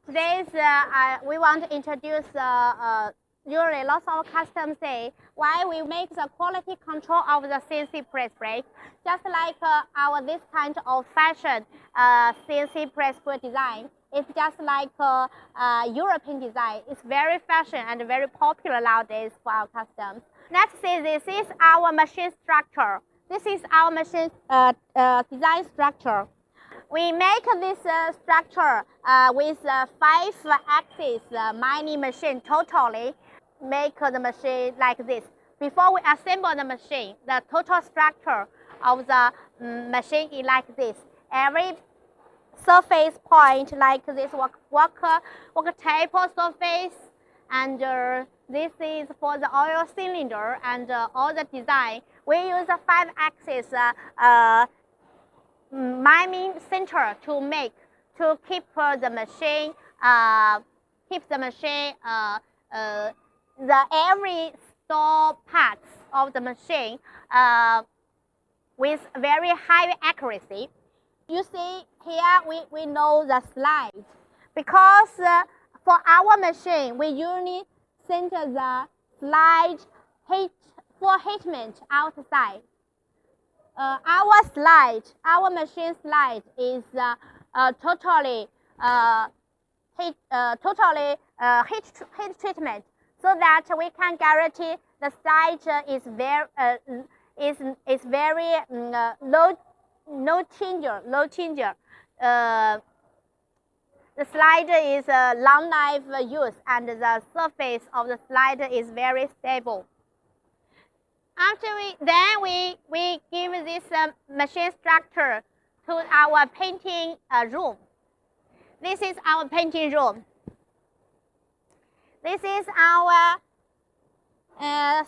Today we want to introduce usually lots of customers say why we make the quality control of the CNC press brake. Just like our this kind of fashion CNC press brake design. It's just like European design. It's very fashion and very popular nowadays for our customers. Let's say this is our machine structure. This is our machine design structure. We make this structure with 5 axis mining machine totally. Make the machine like this. Before we assemble the machine, the total structure of the machine is like this. Every surface point like this work table surface, and this is for the oil cylinder and all the design. We use a 5 axis mining center to keep the machine the every store parts of the machine with very high accuracy. You see here we know the slide because for our machine we usually center the slide for heatment outside. Our machine slide is totally heat treatment, so that we can guarantee the slide is very low changer. The slider is a long life use, and the surface of the slider is very stable. After we give this machine structure to our painting room. This is our painting room. This is our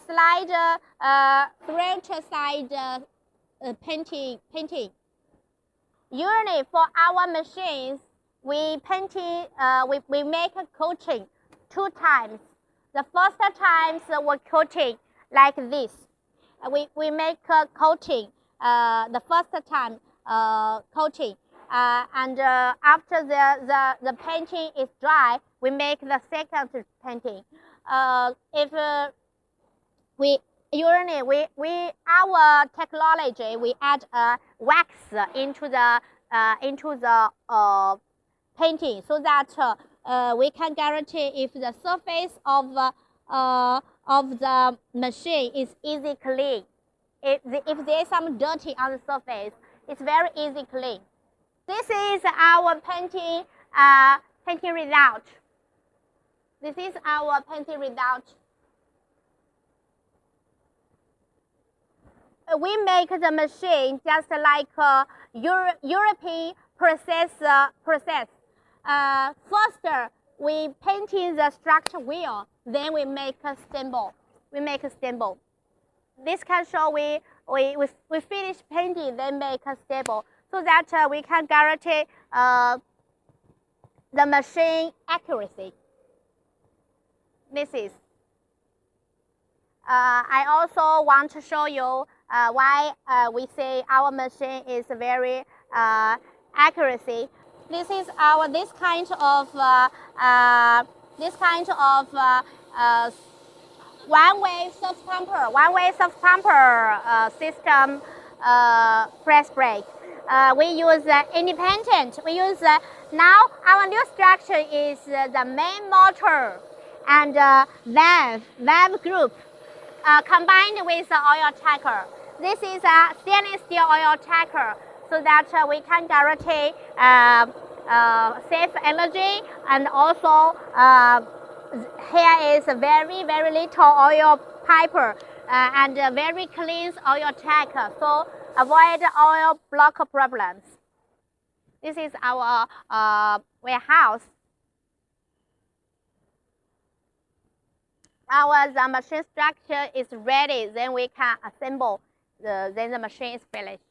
slider French side painting. Usually for our machines, we make a coating 2 times. The first time we coating like this. We make a coating the first time coating, and after the painting is dry, we make the second painting. If our technology, we add wax into the painting, so that we can guarantee if the surface of the machine is easy clean. If there is some dirty on the surface, it's very easy clean. This is our painting result. This is our painting result. We make the machine just like European process. First, we painting the structure wheel, then we make a stumble. This can show we finish painting, then make a stable, so that we can guarantee the machine accuracy. This is. I also want to show you why we say our machine is very accuracy. This is our this kind of one-way soft pumper system press brake. We use independent. We use now our new structure is the main motor and valve group combined with the oil tracker. This is a stainless steel oil tracker, so that we can guarantee safe energy, and also here is a very little oil pipe and very clean oil tracker, so avoid oil block problems. This is our warehouse. The machine structure is ready, then we can assemble. Then the machine is finished.